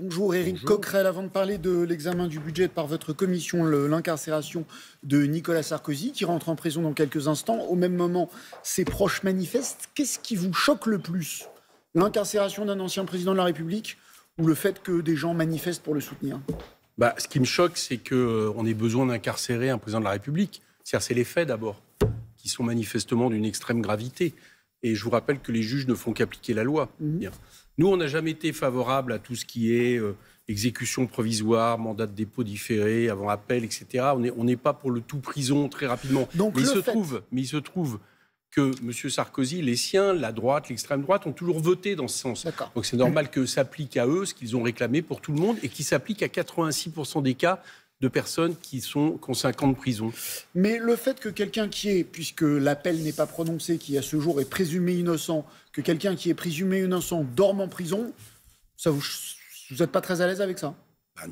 Bonjour, Éric Coquerel. Avant de parler de l'examen du budget par votre commission, l'incarcération de Nicolas Sarkozy, qui rentre en prison dans quelques instants. Au même moment, ses proches manifestent. Qu'est-ce qui vous choque le plus? L'incarcération d'un ancien président de la République ou le fait que des gens manifestent pour le soutenir? Ce qui me choque, c'est qu'on ait besoin d'incarcérer un président de la République. C'est les faits d'abord, qui sont manifestement d'une extrême gravité. Et je vous rappelle que les juges ne font qu'appliquer la loi. Nous, on n'a jamais été favorable à tout ce qui est exécution provisoire, mandat de dépôt différé, avant appel, etc. On n'est pas pour le tout prison très rapidement. Donc, mais il se trouve que M. Sarkozy, les siens, la droite, l'extrême droite, ont toujours voté dans ce sens. Donc c'est normal que s'applique à eux ce qu'ils ont réclamé pour tout le monde et qui s'applique à 86% des cas de personnes qui ont 5 ans de prison. Mais le fait que quelqu'un qui est, puisque l'appel n'est pas prononcé, qui à ce jour est présumé innocent, que quelqu'un qui est présumé innocent dorme en prison, vous n'êtes pas très à l'aise avec ça?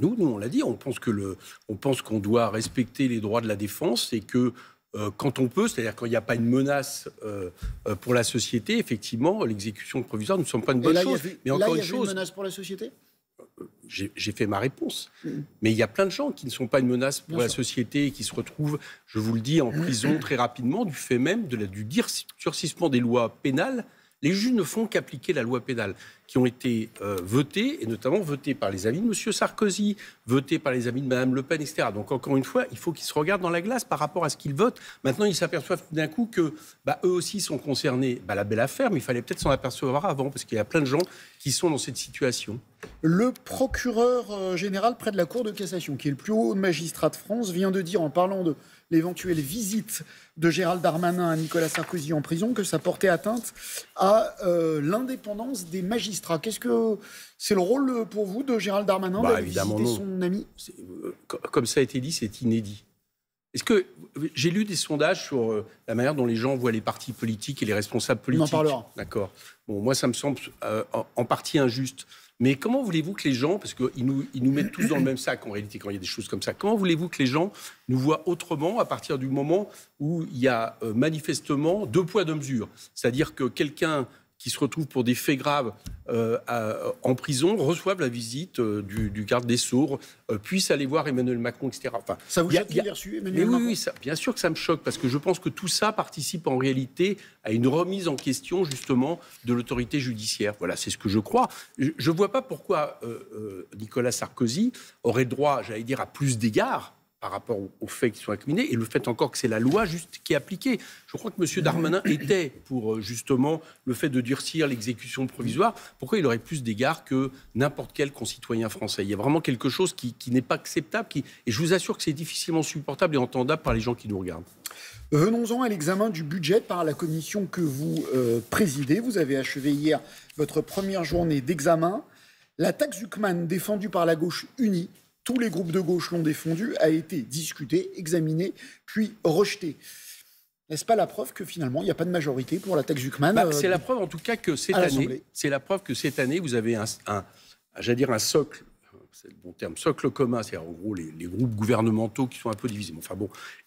Nous, on l'a dit, on pense qu'on doit respecter les droits de la défense et que quand on peut, c'est-à-dire quand il n'y a pas une menace pour la société, effectivement, l'exécution provisoire ne semble pas une bonne chose. Mais encore une chose, une menace pour la société? J'ai fait ma réponse. Mais il y a plein de gens qui ne sont pas une menace pour la société et qui se retrouvent, je vous le dis, en prison très rapidement du fait même du durcissement des lois pénales. Les juges ne font qu'appliquer la loi pénale qui ont été votées, et notamment votées par les amis de M. Sarkozy, votées par les amis de Mme Le Pen, etc. Donc, encore une fois, il faut qu'ils se regardent dans la glace par rapport à ce qu'ils votent. Maintenant, ils s'aperçoivent tout d'un coup que eux aussi sont concernés. La belle affaire, mais il fallait peut-être s'en apercevoir avant, parce qu'il y a plein de gens qui sont dans cette situation. Le procureur général près de la Cour de cassation, qui est le plus haut magistrat de France, vient de dire, en parlant de l'éventuelle visite de Gérald Darmanin à Nicolas Sarkozy en prison, que ça portait atteinte à l'indépendance des magistrats. Qu'est-ce que c'est le rôle pour vous de Gérald Darmanin d'aller visiter son ami? Comme ça a été dit, c'est inédit. Est-ce que j'ai lu des sondages sur la manière dont les gens voient les partis politiques et les responsables politiques? On en parlera. D'accord. Bon, moi, ça me semble en partie injuste. Mais comment voulez-vous que les gens, parce qu'ils nous mettent tous dans le même sac en réalité quand il y a des choses comme ça, comment voulez-vous que les gens nous voient autrement à partir du moment où il y a manifestement 2 poids 2 mesures? C'est-à-dire que quelqu'un qui se retrouve pour des faits graves en prison reçoive la visite du garde des Sceaux, puisse aller voir Emmanuel Macron, etc. Enfin, ça vous choque qu'il ait reçu Emmanuel Macron? Oui, bien sûr que ça me choque, parce que je pense que tout ça participe en réalité à une remise en question, justement, de l'autorité judiciaire. Voilà, c'est ce que je crois. Je ne vois pas pourquoi Nicolas Sarkozy aurait droit, j'allais dire, à plus d'égards par rapport aux faits qui sont incriminés, et le fait encore que c'est la loi juste qui est appliquée. Je crois que M. Darmanin était pour justement le fait de durcir l'exécution provisoire. Pourquoi il aurait plus d'égards que n'importe quel concitoyen français? Il y a vraiment quelque chose qui n'est pas acceptable, et je vous assure que c'est difficilement supportable et entendable par les gens qui nous regardent. Venons-en à l'examen du budget par la commission que vous présidez. Vous avez achevé hier votre première journée d'examen. La taxe Zuckman, défendue par la gauche unie, tous les groupes de gauche l'ont défendu, a été discuté, examiné, puis rejeté. N'est-ce pas la preuve que finalement, il n'y a pas de majorité pour la taxe Zuckman? C'est la preuve en tout cas que cette année, vous avez un socle, c'est le bon terme, socle commun, c'est-à-dire en gros les groupes gouvernementaux qui sont un peu divisés,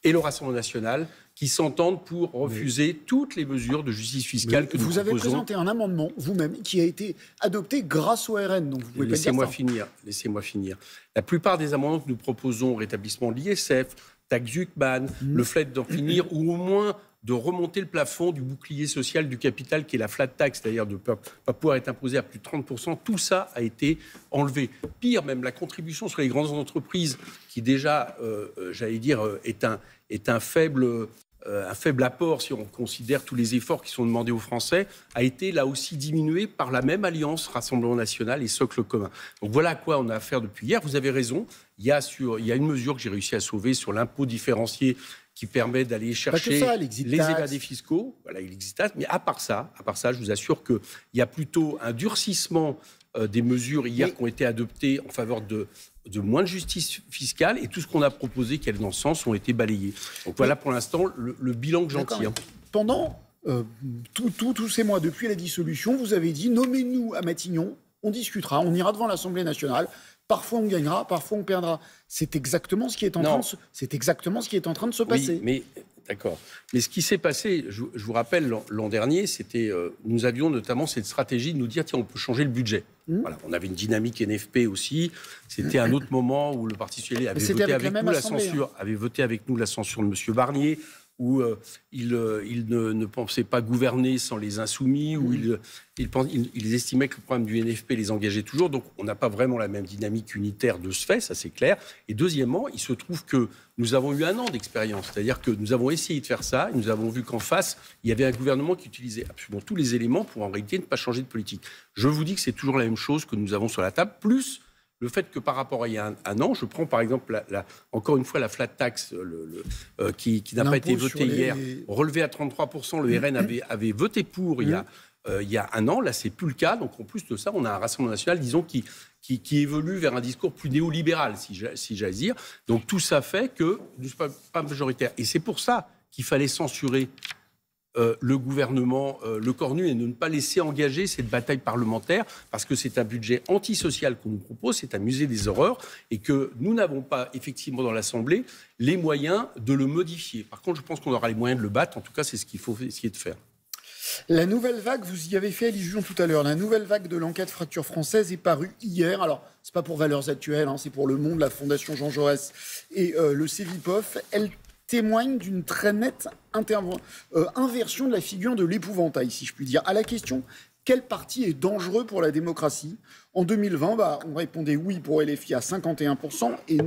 et le Rassemblement national qui s'entendent pour refuser toutes les mesures de justice fiscale que nous proposons. Vous avez présenté un amendement, vous-même, qui a été adopté grâce au RN. Donc vous pouvez Laissez-moi finir. La plupart des amendements que nous proposons, rétablissement de l'ISF, taxe Zuckman, le fait d'en finir, ou au moins de remonter le plafond du bouclier social du capital, qui est la flat tax, c'est-à-dire de ne pas pouvoir être imposé à plus de 30%, tout ça a été enlevé. Pire, même la contribution sur les grandes entreprises, qui déjà, est un faible apport, si on considère tous les efforts qui sont demandés aux Français, a été là aussi diminué par la même alliance Rassemblement national et socle commun. Donc voilà à quoi on a affaire depuis hier. Vous avez raison, il y a une mesure que j'ai réussi à sauver sur l'impôt différencié qui permet d'aller chercher les évadés fiscaux. Voilà, il existe. Mais à part ça, je vous assure qu'il y a plutôt un durcissement des mesures hier qui ont été adoptées en faveur de moins de justice fiscale, et tout ce qu'on a proposé qui allait dans ce sens ont été balayés. Donc voilà pour l'instant le bilan que j'en tire. Pendant tous ces mois, depuis la dissolution, vous avez dit « Nommez-nous à Matignon, on discutera, on ira devant l'Assemblée nationale, parfois on gagnera, parfois on perdra ». C'est exactement ce qui est en train de se passer. Mais D'accord. Mais ce qui s'est passé, je vous rappelle, l'an dernier, c'était, nous avions notamment cette stratégie de nous dire, tiens, on peut changer le budget. Voilà, on avait une dynamique NFP aussi. C'était un autre moment où le Parti socialiste avait voté avec nous la censure, avait voté avec nous la censure de M. Barnier, où il ne pensait pas gouverner sans les insoumis, où ils estimaient que le problème du NFP les engageait toujours. Donc, on n'a pas vraiment la même dynamique unitaire de ce fait, ça c'est clair. Et deuxièmement, il se trouve que nous avons eu 1 an d'expérience. C'est-à-dire que nous avons essayé de faire ça, et nous avons vu qu'en face, il y avait un gouvernement qui utilisait absolument tous les éléments pour en réalité ne pas changer de politique. Je vous dis que c'est toujours la même chose que nous avons sur la table, plus le fait que par rapport à il y a un an, je prends par exemple encore une fois la flat tax qui n'a pas été votée hier, relevé à 33%, le RN avait voté pour il y a 1 an, là c'est plus le cas, donc en plus de ça, on a un Rassemblement national, disons, qui évolue vers un discours plus néolibéral, si j'allais dire. Donc tout ça fait que nous ne sommes pas majoritaires. Et c'est pour ça qu'il fallait censurer le gouvernement, le Cornu, et ne pas laisser engager cette bataille parlementaire, parce que c'est un budget antisocial qu'on nous propose, c'est un musée des horreurs, et que nous n'avons pas, effectivement, dans l'Assemblée, les moyens de le modifier. Par contre, je pense qu'on aura les moyens de le battre. En tout cas, c'est ce qu'il faut essayer de faire. La nouvelle vague, vous y avez fait allusion tout à l'heure, la nouvelle vague de l'enquête Fracture française est parue hier. Alors, c'est pas pour Valeurs Actuelles, c'est pour Le Monde, la Fondation Jean Jaurès et le Cevipof. Elle témoigne d'une très nette inversion de la figure de l'épouvantail, si je puis dire. À la question « Quel parti est dangereux pour la démocratie ?» En 2020, on répondait oui pour LFI à 51% et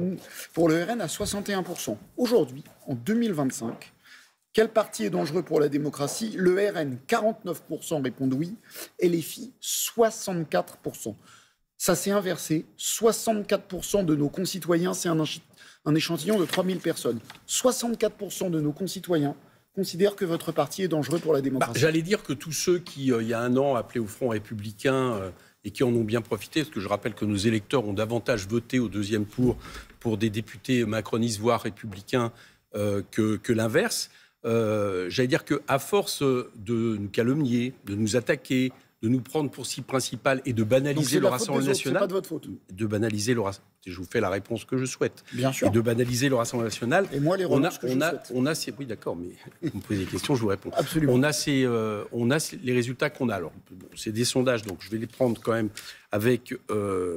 pour le RN à 61%. Aujourd'hui, en 2025, quel parti est dangereux pour la démocratie? Le RN, 49% répondent oui, LFI, 64%. Ça s'est inversé. 64% de nos concitoyens, c'est un échantillon de 3000 personnes. 64% de nos concitoyens considèrent que votre parti est dangereux pour la démocratie. J'allais dire que tous ceux qui, il y a 1 an, appelaient au Front républicain et qui en ont bien profité, parce que je rappelle que nos électeurs ont davantage voté au deuxième tour pour des députés macronistes, voire républicains, que l'inverse. J'allais dire qu'à force de nous calomnier, de nous attaquer, de nous prendre pour cible principale et de banaliser le Rassemblement national. C'est pas de votre faute. De banaliser le Rassemblement. Je vous fais la réponse que je souhaite. Bien sûr. Et de banaliser le Rassemblement national. Et moi, les relances que je souhaite. Oui, d'accord, mais vous me posez des questions, je vous réponds. Absolument. On a les résultats qu'on a. Alors, bon, c'est des sondages, donc je vais les prendre quand même avec.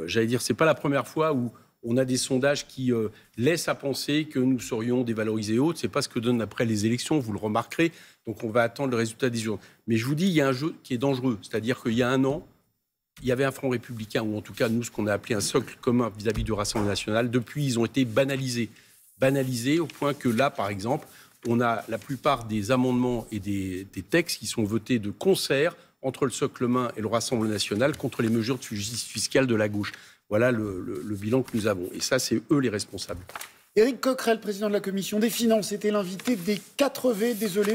J'allais dire, c'est pas la première fois où on a des sondages qui laissent à penser que nous serions dévalorisés hautes. Ce n'est pas ce que donnent après les élections, vous le remarquerez. Donc on va attendre le résultat des urnes. Mais je vous dis, il y a un jeu qui est dangereux. C'est-à-dire qu'il y a 1 an, il y avait un Front républicain, ou en tout cas, nous, ce qu'on a appelé un socle commun vis-à-vis du Rassemblement national. Depuis, ils ont été banalisés. Banalisés au point que là, par exemple, on a la plupart des amendements et des textes qui sont votés de concert entre le socle commun et le Rassemblement national contre les mesures de justice fiscale de la gauche. Voilà le bilan que nous avons. Et ça, c'est eux les responsables. Éric Coquerel, président de la Commission des Finances, était l'invité des 4V. Désolé.